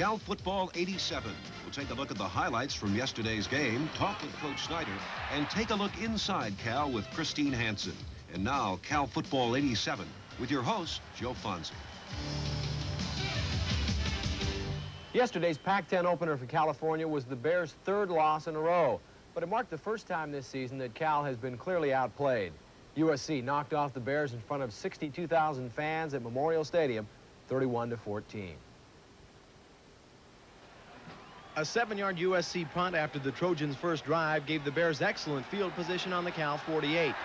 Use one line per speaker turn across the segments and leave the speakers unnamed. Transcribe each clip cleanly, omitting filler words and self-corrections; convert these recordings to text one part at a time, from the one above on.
Cal Football 87. We'll take a look at the highlights from yesterday's game, talk with Coach Snyder, and take a look inside Cal with Christine Hansen. And now, Cal Football 87 with your host, Joe Fonzie.
Yesterday's Pac-10 opener for California was the Bears' third loss in a row, but it marked the first time this season that Cal has been clearly outplayed. USC knocked off the Bears in front of 62,000 fans at Memorial Stadium, 31-14.
A 7-yard USC punt after the Trojans' first drive gave the Bears excellent field position on the Cal 48. And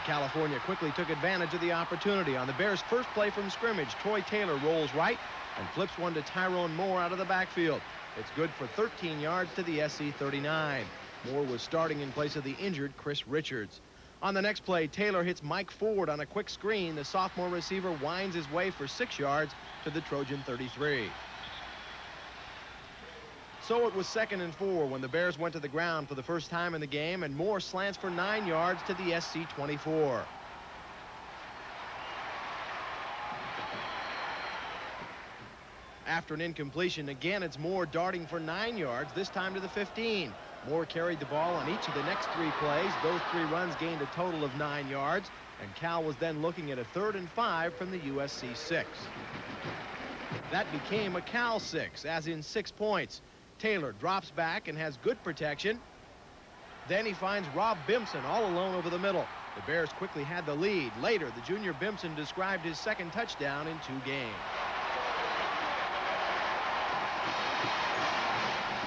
California quickly took advantage of the opportunity. On the Bears' first play from scrimmage, Troy Taylor rolls right and flips one to Tyrone Moore out of the backfield. It's good for 13 yards to the SC 39. Moore was starting in place of the injured Chris Richards. On the next play, Taylor hits Mike Ford on a quick screen. The sophomore receiver winds his way for 6 yards to the Trojan 33. So it was 2nd and 4 when the Bears went to the ground for the first time in the game, and Moore slants for 9 yards to the SC 24. After an incompletion, again it's Moore darting for 9 yards, this time to the 15. Moore carried the ball on each of the next 3 plays. Those 3 runs gained a total of 9 yards, and Cal was then looking at a 3rd and 5 from the USC 6. That became a Cal 6, as in 6 points. Taylor drops back and has good protection. Then he finds Rob Bimson all alone over the middle. The Bears quickly had the lead. Later, the junior Bimson described his 2nd touchdown in 2 games.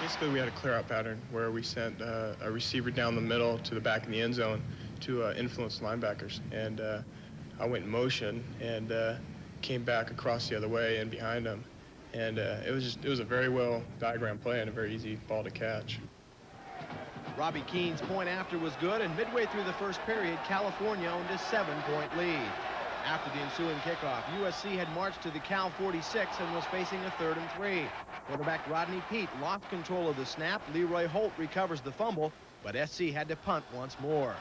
Basically, we had a clear-out pattern where we sent a receiver down the middle to the back of the end zone to influence linebackers. And I went in motion and came back across the other way and behind him. And it was a very well diagrammed play and a very easy ball to catch.
Robbie Keane's point after was good, and midway through the first period, California owned a 7-point lead. After the ensuing kickoff, USC had marched to the Cal 46 and was facing a 3rd and 3. Quarterback Rodney Peete lost control of the snap. Leroy Holt recovers the fumble, but SC had to punt once more.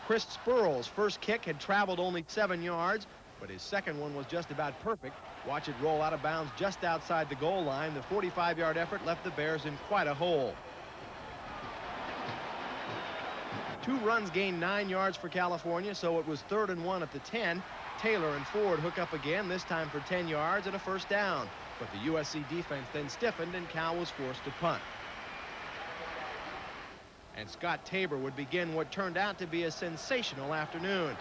Chris Spurl's first kick had traveled only 7 yards, but his second one was just about perfect. Watch it roll out of bounds just outside the goal line. The 45-yard effort left the Bears in quite a hole. 2 runs gained 9 yards for California, so it was 3rd and 1 at the 10. Taylor and Ford hook up again, this time for 10 yards and a 1st down. But the USC defense then stiffened, and Cal was forced to punt. And Scott Tabor would begin what turned out to be a sensational afternoon.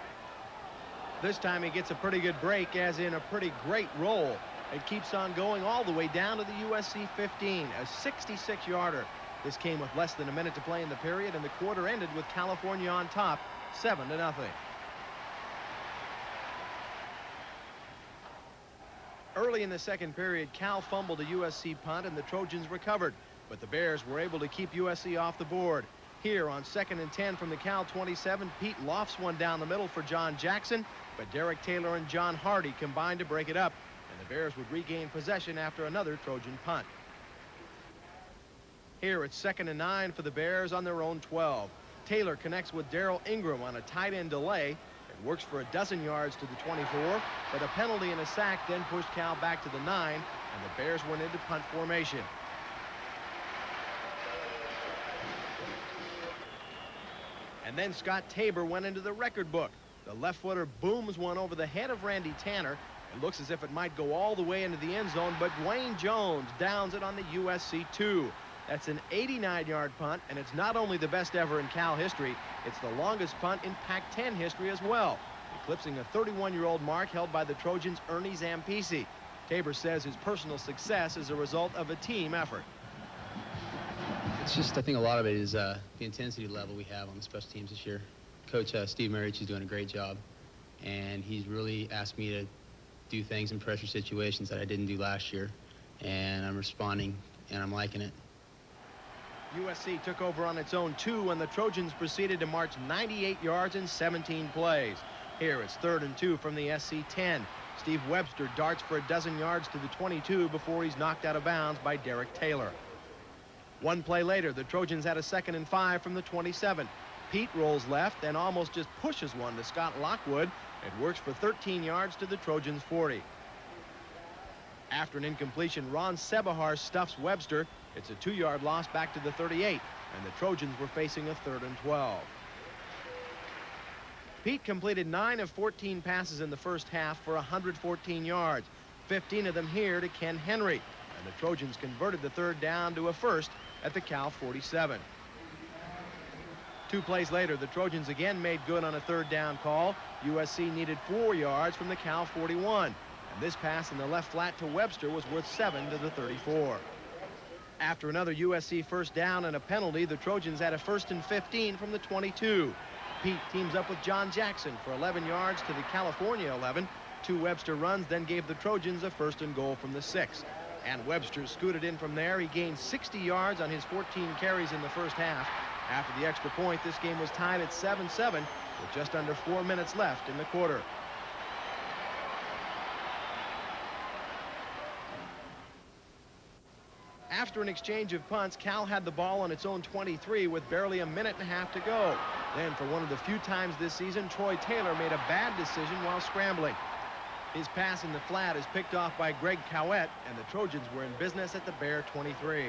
This time he gets a pretty good break, as in a pretty great roll. It keeps on going all the way down to the USC 15, a 66-yarder. This came with less than a minute to play in the period, and the quarter ended with California on top, 7-0. Early in the second period, Cal fumbled a USC punt, and the Trojans recovered, but the Bears were able to keep USC off the board. Here on 2nd and 10 from the Cal 27, Pete lofts one down the middle for John Jackson, but Derek Taylor and John Hardy combined to break it up, and the Bears would regain possession after another Trojan punt. Here it's 2nd and 9 for the Bears on their own 12. Taylor connects with Darrell Ingram on a tight end delay. It works for a dozen yards to the 24, but a penalty and a sack then pushed Cal back to the 9, and the Bears went into punt formation. And then Scott Tabor went into the record book. The left-footer booms one over the head of Randy Tanner. It looks as if it might go all the way into the end zone, but Dwayne Jones downs it on the USC 2. That's an 89-yard punt, and it's not only the best ever in Cal history, it's the longest punt in Pac-10 history as well, eclipsing a 31-year-old mark held by the Trojans' Ernie Zampisi. Tabor says his personal success is a result of a team effort.
It's just, I think a lot of it is the intensity level we have on the special teams this year. Coach Steve Marich is doing a great job, and he's really asked me to do things in pressure situations that I didn't do last year, and I'm responding, and I'm liking it.
USC took over on its own 2, and the Trojans proceeded to march 98 yards in 17 plays. Here it's 3rd and 2 from the SC 10. Steve Webster darts for a dozen yards to the 22 before he's knocked out of bounds by Derek Taylor. One play later, the Trojans had a 2nd and 5 from the 27. Pete rolls left and almost just pushes one to Scott Lockwood. It works for 13 yards to the Trojans' 40. After an incompletion, Ron Sebahar stuffs Webster. It's a 2-yard loss back to the 38, and the Trojans were facing a 3rd and 12. Pete completed 9 of 14 passes in the first half for 114 yards, 15 of them here to Ken Henry, and the Trojans converted the 3rd down to a 1st at the Cal 47. 2 plays later, the Trojans again made good on a 3rd down call. USC needed 4 yards from the Cal 41, and this pass in the left flat to Webster was worth 7 to the 34. After another USC 1st down and a penalty, the Trojans had a 1st and 15 from the 22. Pete teams up with John Jackson for 11 yards to the California 11. 2 Webster runs then gave the Trojans a 1st and goal from the 6. And Webster scooted in from there. He gained 60 yards on his 14 carries in the first half. After the extra point, this game was tied at 7-7 with just under 4 minutes left in the quarter. After an exchange of punts, Cal had the ball on its own 23 with barely a minute and a half to go. Then, for one of the few times this season, Troy Taylor made a bad decision while scrambling. His pass in the flat is picked off by Greg Cowett, and the Trojans were in business at the Bear 23.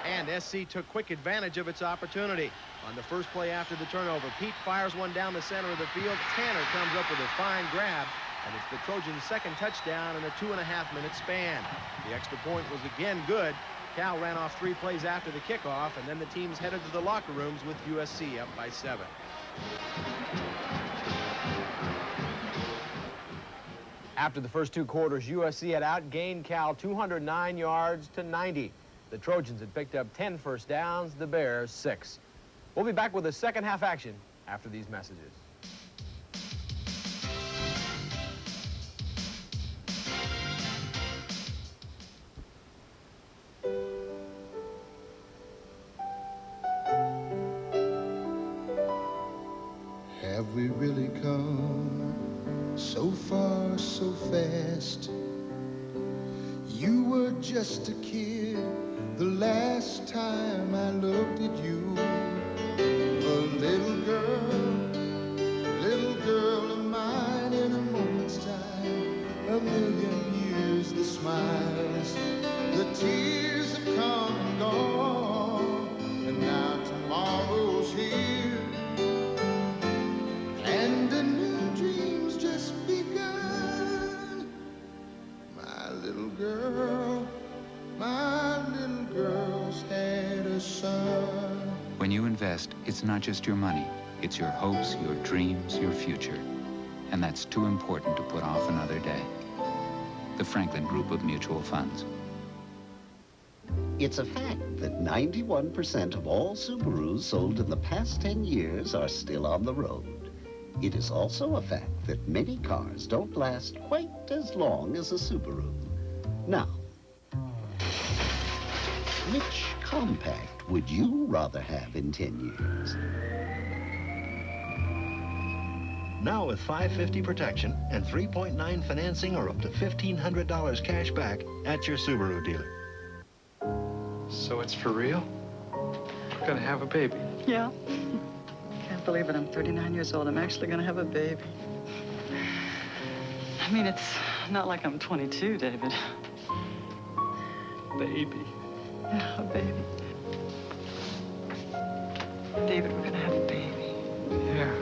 And SC took quick advantage of its opportunity. On the first play after the turnover, Pete fires one down the center of the field. Tanner comes up with a fine grab, and it's the Trojans' 2nd touchdown in a 2.5-minute span. The extra point was again good. Cal ran off 3 plays after the kickoff, and then the teams headed to the locker rooms with USC up by 7.
After the first 2 quarters, USC had outgained Cal 209 yards to 90. The Trojans had picked up 10 first downs, the Bears 6. We'll be back with the second half action after these messages.
Have we really come so far, so fast? You were just a kid the last time I looked at you. A little girl of mine in a moment's time. A million years, the smiles, the tears have come and gone. And now tomorrow's here. And a new dream's just begun. My little girl had a son.
When you invest, it's not just your money. It's your hopes, your dreams, your future. And that's too important to put off another day. The Franklin Group of Mutual Funds.
It's a fact that 91% of all Subarus sold in the past 10 years are still on the road. It is also a fact that many cars don't last quite as long as a Subaru. Now, which compact would you rather have in 10 years?
Now with 550 protection and 3.9 financing or up to $1,500 cash back at your Subaru dealer.
So it's for real? We're gonna have a baby.
Yeah. Can't believe it. I'm 39 years old. I'm actually gonna have a baby. I mean, it's not like I'm 22, David.
Baby.
Yeah, a baby. David, we're gonna have a baby.
Yeah.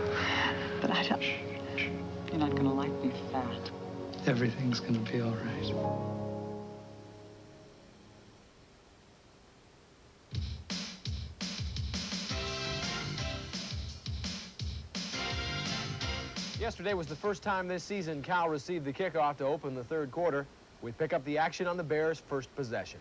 But I don't... You're not gonna like me fat.
Everything's gonna be all right.
Yesterday was the first time this season Cal received the kickoff to open the 3rd quarter. We pick up the action on the Bears' first possession.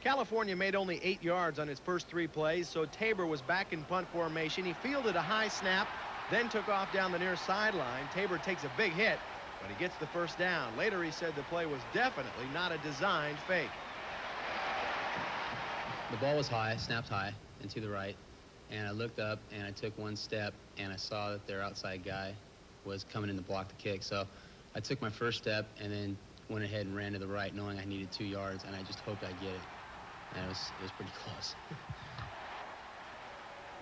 California made only 8 yards on his first 3 plays, so Tabor was back in punt formation. He fielded a high snap, then took off down the near sideline. Tabor takes a big hit, but he gets the first down. Later, he said the play was definitely not a designed fake.
The ball was high, snapped high and to the right, and I looked up and I took one step and I saw that their outside guy was coming in to block the kick. So I took my first step and then went ahead and ran to the right, knowing I needed 2 yards, and I just hoped I'd get it. And it was pretty close.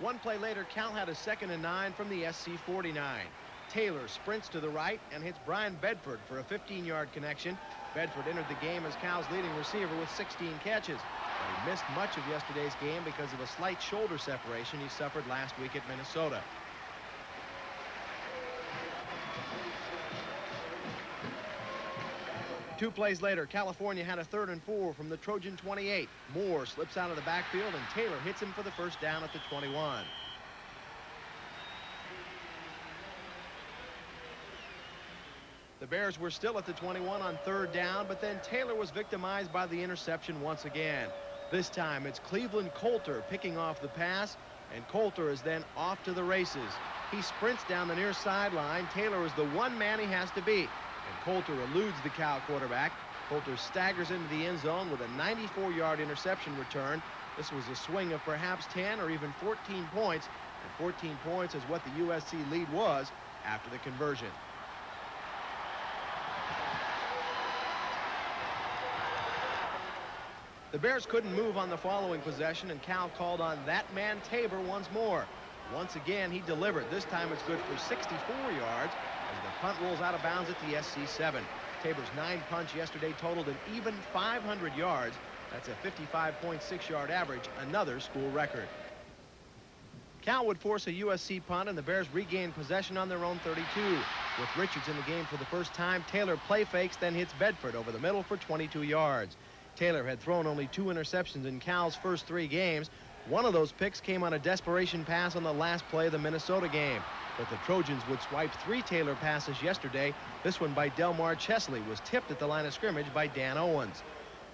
One play later, Cal had a 2nd and 9 from the SC 49. Taylor sprints to the right and hits Brian Bedford for a 15-yard connection. Bedford entered the game as Cal's leading receiver with 16 catches. But he missed much of yesterday's game because of a slight shoulder separation he suffered last week at Minnesota. Two plays later, California had a 3rd and 4 from the Trojan 28. Moore slips out of the backfield and Taylor hits him for the first down at the 21. The Bears were still at the 21 on 3rd down, but then Taylor was victimized by the interception once again. This time it's Cleveland Coulter picking off the pass, and Coulter is then off to the races. He sprints down the near sideline. Taylor is the one man he has to beat, and Coulter eludes the Cal quarterback. Coulter staggers into the end zone with a 94-yard interception return. This was a swing of perhaps 10 or even 14 points, and 14 points is what the USC lead was after the conversion. The Bears couldn't move on the following possession, and Cal called on that man Tabor once more. Once again, he delivered. This time it's good for 64 yards as the punt rolls out of bounds at the SC 7. Tabor's 9 punts yesterday totaled an even 500 yards. That's a 55.6-yard average, another school record. Cal would force a USC punt, and the Bears regained possession on their own 32. With Richards in the game for the first time, Taylor play fakes, then hits Bedford over the middle for 22 yards. Taylor had thrown only 2 interceptions in Cal's first 3 games. One of those picks came on a desperation pass on the last play of the Minnesota game. But the Trojans would swipe 3 Taylor passes yesterday. This one by Delmar Chesley was tipped at the line of scrimmage by Dan Owens.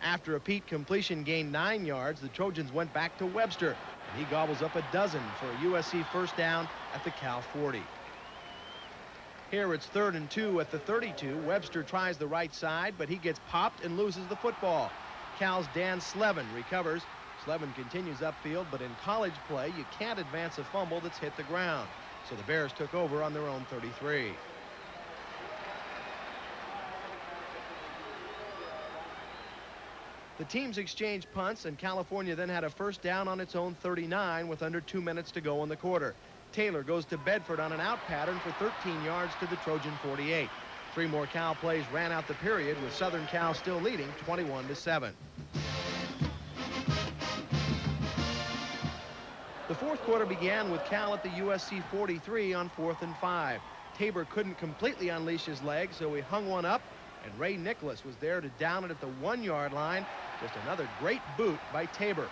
After a Pete completion gained 9 yards, the Trojans went back to Webster, and he gobbles up a dozen for a USC first down at the Cal 40. Here it's 3rd and 2 at the 32. Webster tries the right side, but he gets popped and loses the football. Cal's Dan Slevin recovers. Slevin continues upfield, but in college play, you can't advance a fumble that's hit the ground. So the Bears took over on their own 33. The teams exchanged punts, and California then had a first down on its own 39 with under 2 minutes to go in the quarter. Taylor goes to Bedford on an out pattern for 13 yards to the Trojan 48. 3 more Cal plays ran out the period, with Southern Cal still leading 21-7. The fourth quarter began with Cal at the USC 43 on 4th and 5. Tabor couldn't completely unleash his legs, so he hung one up, and Ray Nicholas was there to down it at the 1-yard line. Just another great boot by Tabor.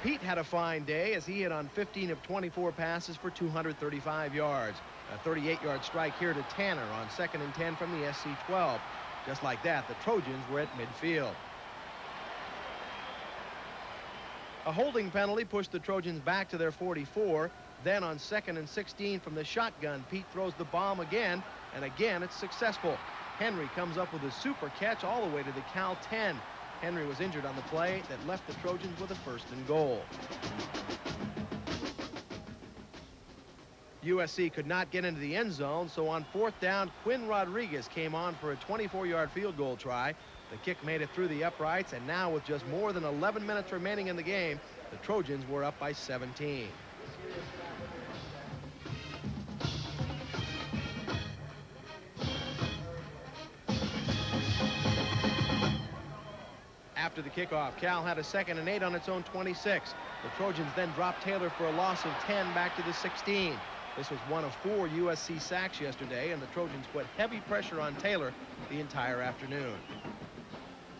Pete had a fine day as he hit on 15 of 24 passes for 235 yards. A 38-yard strike here to Tanner on 2nd and 10 from the SC 12. Just like that, the Trojans were at midfield. A holding penalty pushed the Trojans back to their 44. Then on 2nd and 16 from the shotgun, Pete throws the bomb again, and again it's successful. Henry comes up with a super catch all the way to the Cal 10. Henry was injured on the play that left the Trojans with a 1st and goal. USC could not get into the end zone, so on 4th down, Quinn Rodriguez came on for a 24-yard field goal try. The kick made it through the uprights, and now with just more than 11 minutes remaining in the game, the Trojans were up by 17. After the kickoff, Cal had a 2nd and 8 on its own 26. The Trojans then dropped Taylor for a loss of 10 back to the 16. This was one of 4 USC sacks yesterday, and the Trojans put heavy pressure on Taylor the entire afternoon.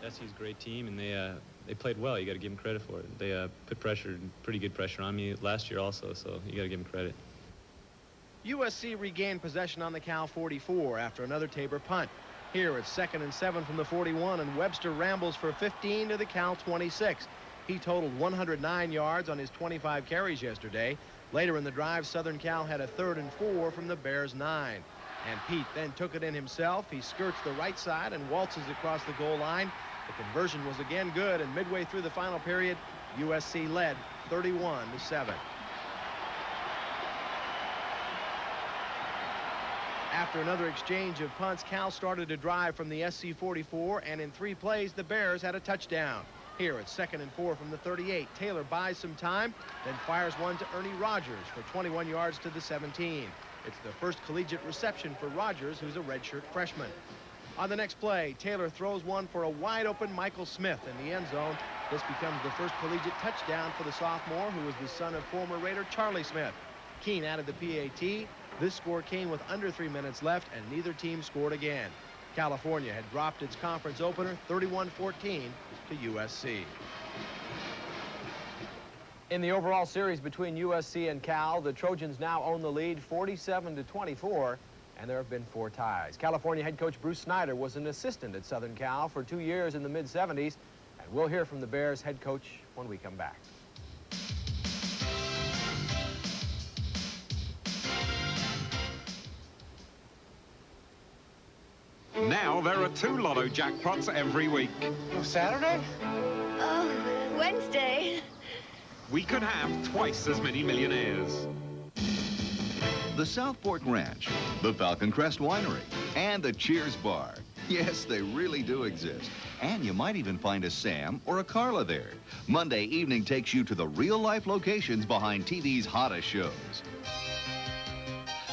SC's a great team, and they played well. You got to give them credit for it. They put pressure, pretty good pressure on me last year also, so you got to give them credit.
USC regained possession on the Cal 44 after another Tabor punt. Here it's 2nd and 7 from the 41, and Webster rambles for 15 to the Cal 26. He totaled 109 yards on his 25 carries yesterday. Later in the drive, Southern Cal had a 3rd and 4 from the Bears' 9. And Pete then took it in himself. He skirts the right side and waltzes across the goal line. The conversion was again good, and midway through the final period, USC led 31-7. After another exchange of punts, Cal started a drive from the SC 44, and in 3 plays, the Bears had a touchdown. Here it's 2nd and 4 from the 38. Taylor buys some time, then fires one to Ernie Rogers for 21 yards to the 17. It's the first collegiate reception for Rogers, who's a redshirt freshman. On the next play, Taylor throws one for a wide-open Michael Smith in the end zone. This becomes the first collegiate touchdown for the sophomore, who is the son of former Raider Charlie Smith. Keene added the PAT. This score came with under 3 minutes left, and neither team scored again. California had dropped its conference opener 31-14 to USC.
In the overall series between USC and Cal, the Trojans now own the lead 47-24, and there have been 4 ties. California head coach Bruce Snyder was an assistant at Southern Cal for 2 years in the mid-70s, and we'll hear from the Bears head coach when we come back.
Now there are 2 lotto jackpots every week.
Saturday?
Wednesday.
We could have twice as many millionaires.
The South Fork Ranch, the Falcon Crest Winery, and the Cheers Bar. Yes, they really do exist. And you might even find a Sam or a Carla there. Monday evening takes you to the real-life locations behind TV's hottest shows.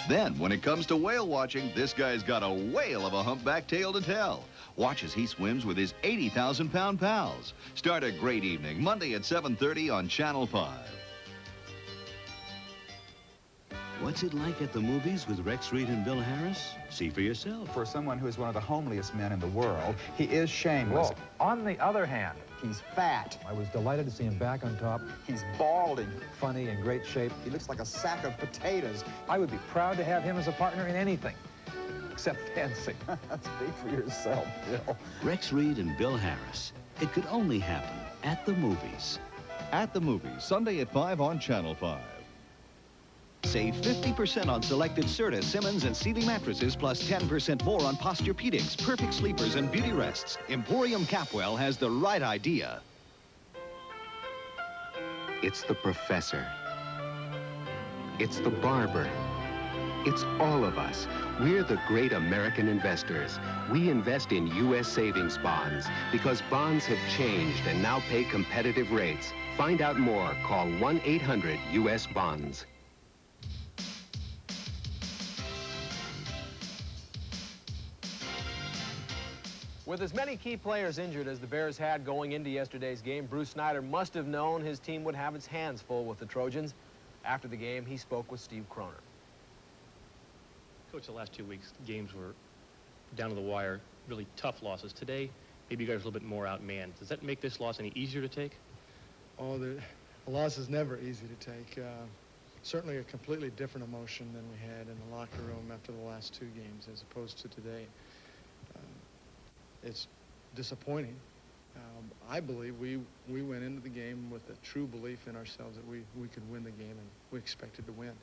Then, when it comes to whale watching, this guy's got a whale of a humpback tale to tell. Watch as he swims with his 80,000-pound pals. Start a great evening, Monday at 7:30 on Channel 5.
What's it like at the movies with Rex Reed and Bill Harris? See for yourself.
For someone who is one of the homeliest men in the world, he is shameless.
Well, on the other hand, he's fat.
I was delighted to see him back on top.
He's balding.
Funny, in great shape.
He looks like a sack of potatoes.
I would be proud to have him as a partner in anything, except dancing. Speak for yourself, Bill.
Rex Reed and Bill Harris. It could only happen at the movies.
At the movies, Sunday at 5 on Channel 5.
Save 50% on selected Serta, Simmons, and Sealy mattresses, plus 10% more on Posturepedics, Perfect Sleepers, and Beauty Rests. Emporium Capwell has the right idea.
It's the professor. It's the barber. It's all of us. We're the great American investors. We invest in U.S. savings bonds because bonds have changed and now pay competitive rates. Find out more. Call 1-800-US-BONDS.
With as many key players injured as the Bears had going into yesterday's game, Bruce Snyder must have known his team would have its hands full with the Trojans. After the game, he spoke with Steve Croner.
Coach, the last 2 weeks, games were down to the wire, really tough losses. Today, maybe you guys are a little bit more outmanned. Does that make this loss any easier to take?
Oh, the loss is never easy to take. Certainly a completely different emotion than we had in the locker room after the last 2 games as opposed to today. It's disappointing. I believe we went into the game with a true belief in ourselves that we could win the game, and we expected to win.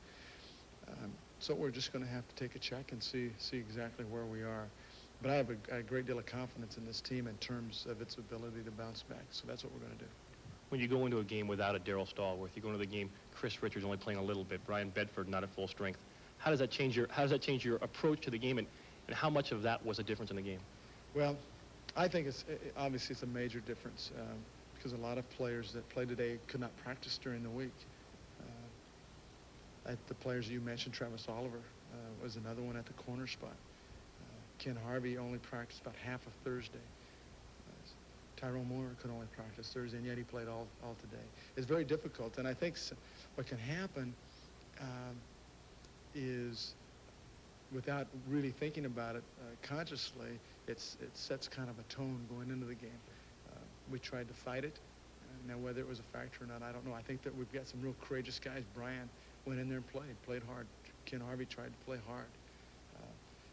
So we're just going to have to take a check and see exactly where we are. But I have a great deal of confidence in this team in terms of its ability to bounce back. So that's what we're going to do.
When you go into a game without a Darryl Stallworth, you go into the game, Chris Richards only playing a little bit, Brian Bedford not at full strength. How does that change your approach to the game, and how much of that was a difference in the game?
Well, I think obviously it's a major difference because a lot of players that play today could not practice during the week. The players you mentioned, Travis Oliver was another one at the corner spot. Ken Harvey only practiced about half of Thursday. Tyrone Moore could only practice Thursday, and yet he played all today. It's very difficult, and I think what can happen is, without really thinking about it consciously, it sets kind of a tone going into the game. We tried to fight it. Now, whether it was a factor or not, I don't know. I think that we've got some real courageous guys. Brian went in there and played hard. Ken Harvey tried to play hard.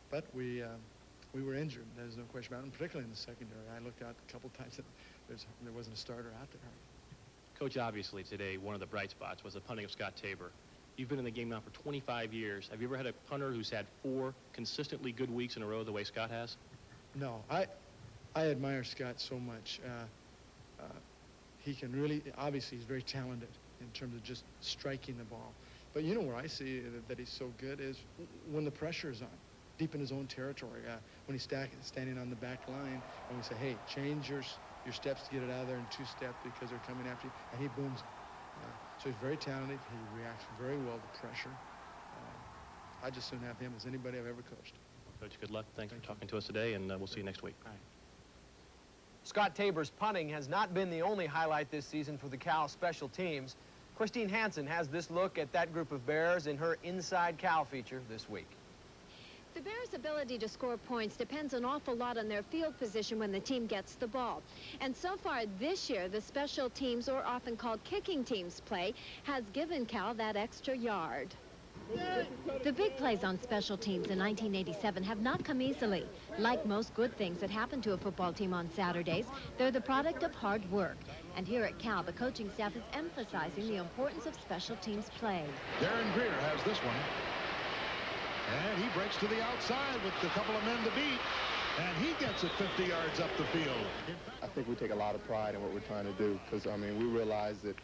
But we were injured. There's no question about it, and particularly in the secondary. I looked out a couple times, and there wasn't a starter out there.
Coach, obviously today, one of the bright spots was the punting of Scott Tabor. You've been in the game now for 25 years. Have you ever had a punter who's had 4 consistently good weeks in a row the way Scott has?
No, I admire Scott so much. He can really, obviously he's very talented in terms of just striking the ball. But you know where I see that he's so good is when the pressure is on, deep in his own territory. When he's standing on the back line and we say, hey, change your
your steps to get it out of there in 2-step because they're coming after you, and he booms. So he's very talented. He reacts very well to pressure. I just soon have him as anybody I've ever coached.
Coach, good luck. Thanks for talking to us today, and we'll see you next week.
All right. Scott Tabor's punting has not been the only highlight this season for the Cal special teams. Christine Hansen has this look at that group of Bears in her Inside Cal feature this week.
The Bears' ability to score points depends an awful lot on their field position when the team gets the ball. And so far this year, the special teams, or often called kicking teams play, has given Cal that extra yard. The big plays on special teams in 1987 have not come easily. Like most good things that happen to a football team on Saturdays, they're the product of hard work. And here at Cal, the coaching staff is emphasizing the importance of special teams play.
Darren Greer has this one. And he breaks to the outside with a couple of men to beat. And he gets it 50 yards up the field.
I think we take a lot of pride in what we're trying to do because, I mean, we realize that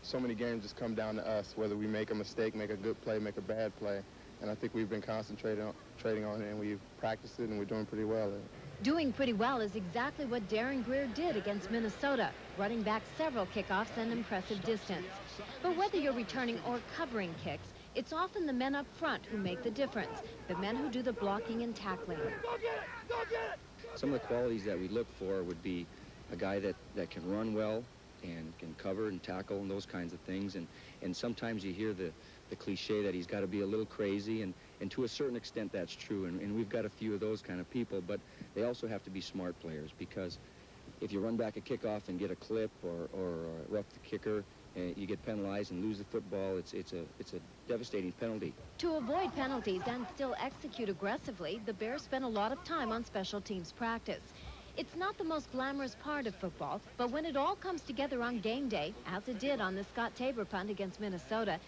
so many games just come down to us, whether we make a mistake, make a good play, make a bad play. And I think we've been concentrating on it, and we've practiced it, and we're doing pretty well at it.
Doing pretty well is exactly what Darren Greer did against Minnesota, running back several kickoffs and impressive distance. But whether you're returning or covering kicks, it's often the men up front who make the difference, the men who do the blocking and tackling.
Some of the qualities that we look for would be a guy that can run well and can cover and tackle and those kinds of things. And sometimes you hear the cliche that he's got to be a little crazy, and to a certain extent that's true. And we've got a few of those kind of people, but they also have to be smart players, because if you run back a kickoff and get a clip or rough the kicker, you get penalized and lose the football. It's a devastating penalty.
To avoid penalties and still execute aggressively, the Bears spent a lot of time on special teams practice. It's not the most glamorous part of football, but when it all comes together on game day, as it did on the Scott Tabor punt against Minnesota,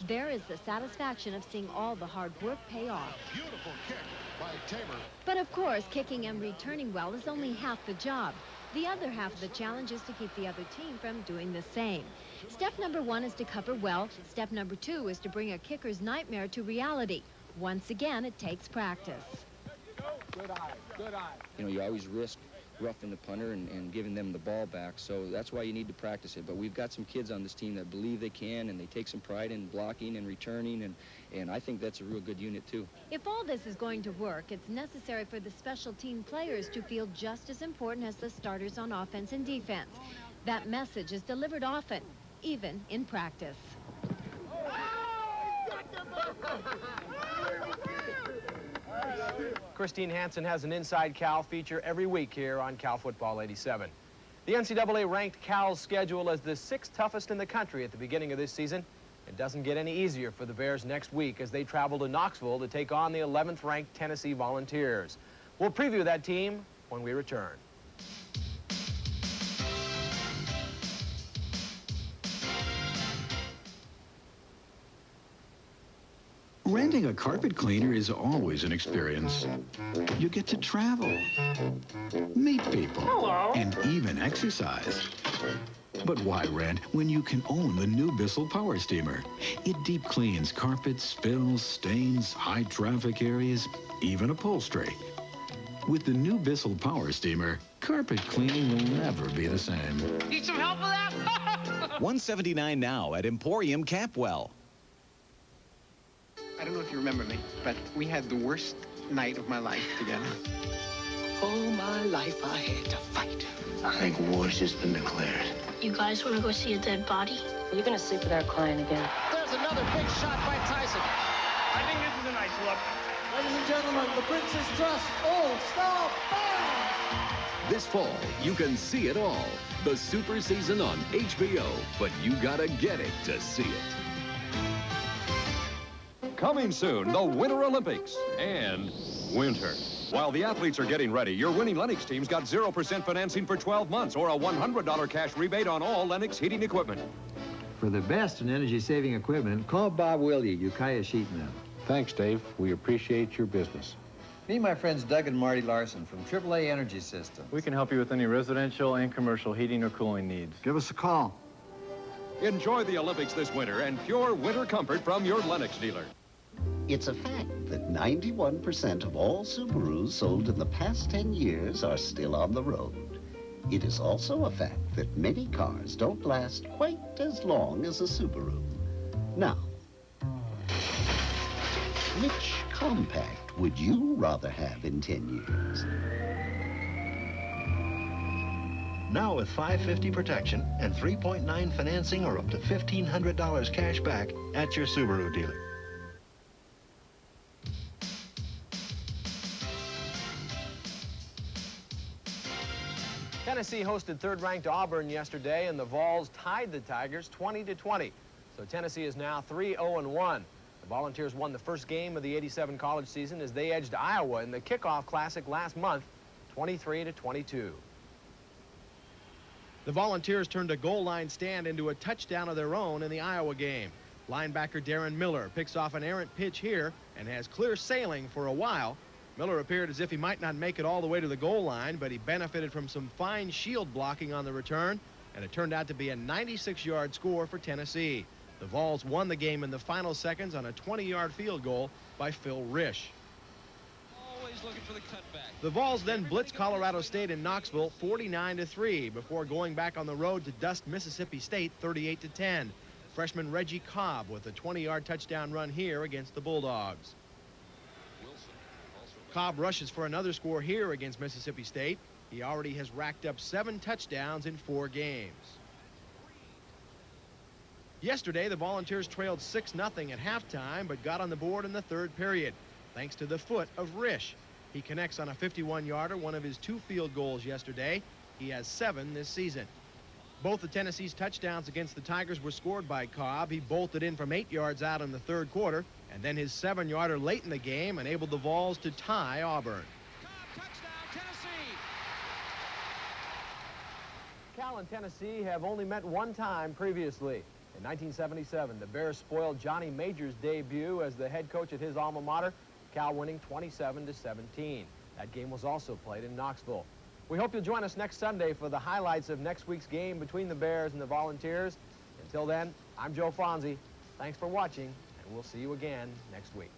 there is the satisfaction of seeing all the hard work pay off.
Beautiful kick by Tabor.
But of course, kicking and returning well is only half the job. The other half of the challenge is to keep the other team from doing the same. Step number 1 is to cover well. Step number 2 is to bring a kicker's nightmare to reality. Once again, it takes practice.
Good eye, good eye.
You know, you always risk roughing the punter and giving them the ball back, so that's why you need to practice it. But we've got some kids on this team that believe they can, and they take some pride in blocking and returning, and I think that's a real good unit too.
If all this is going to work, it's necessary for the special team players to feel just as important as the starters on offense and defense. That message is delivered often, even in practice.
Christine Hansen has an Inside Cal feature every week here on Cal Football 87. The NCAA ranked Cal's schedule as the 6th toughest in the country at the beginning of this season. It doesn't get any easier for the Bears next week as they travel to Knoxville to take on the 11th ranked Tennessee Volunteers. We'll preview that team when we return.
Renting a carpet cleaner is always an experience. You get to travel, meet people, and even exercise. But why rent when you can own the new Bissell Power Steamer? It deep cleans carpets, spills, stains, high traffic areas, even upholstery. With the new Bissell Power Steamer, carpet cleaning will never be the same.
Need some help with that? $179 now at Emporium Capwell.
I don't know if you remember me, but we had the worst night of my life together.
All my life I had to fight.
I think war's just been declared.
You guys want to go see a dead body? You're going to sleep with our client again.
There's another big shot by Tyson.
I think this is a nice look. Ladies and gentlemen, the Princess Trust All-Star Band!
This fall, you can see it all. The Super Season on HBO, but you gotta get it to see it.
Coming soon, the Winter Olympics and winter. While the athletes are getting ready, your winning Lennox team's got 0% financing for 12 months or a $100 cash rebate on all Lennox heating equipment.
For the best in energy-saving equipment, call Bob Willie, Ukiah Sheet Metal.
Thanks, Dave. We appreciate your business.
Meet my friends Doug and Marty Larson from AAA Energy Systems.
We can help you with any residential and commercial heating or cooling needs.
Give us a call.
Enjoy the Olympics this winter and pure winter comfort from your Lennox dealer.
It's a fact that 91% of all Subarus sold in the past 10 years are still on the road. It is also a fact that many cars don't last quite as long as a Subaru. Now, which compact would you rather have in 10 years?
Now with $550 protection and 3.9 financing or up to $1,500 cash back at your Subaru dealer.
Tennessee hosted third-ranked Auburn yesterday, and the Vols tied the Tigers 20-20. So Tennessee is now 3-0-1. The Volunteers won the first game of the '87 college season as they edged Iowa in the kickoff classic last month, 23-22.
The Volunteers turned a goal line stand into a touchdown of their own in the Iowa game. Linebacker Darren Miller picks off an errant pitch here and has clear sailing for a while. Miller appeared as if he might not make it all the way to the goal line, but he benefited from some fine shield blocking on the return, and it turned out to be a 96-yard score for Tennessee. The Vols won the game in the final seconds on a 20-yard field goal by Phil Risch.
Always looking for the cutback.
The Vols then blitzed Colorado State in Knoxville 49-3 before going back on the road to dust Mississippi State 38-10. Freshman Reggie Cobb with a 20-yard touchdown run here against the Bulldogs. Cobb rushes for another score here against Mississippi State. He already has racked up 7 touchdowns in 4 games. Yesterday, the Volunteers trailed 6-0 at halftime, but got on the board in the third period, thanks to the foot of Risch. He connects on a 51-yarder, one of his 2 field goals yesterday. He has 7 this season. Both of Tennessee's touchdowns against the Tigers were scored by Cobb. He bolted in from 8 yards out in the third quarter, and then his 7-yarder late in the game enabled the Vols to tie Auburn.
Cal and Tennessee have only met one time previously. In 1977, the Bears spoiled Johnny Major's debut as the head coach at his alma mater, Cal winning 27-17. That game was also played in Knoxville. We hope you'll join us next Sunday for the highlights of next week's game between the Bears and the Volunteers. Until then, I'm Joe Fonzie. Thanks for watching, and we'll see you again next week.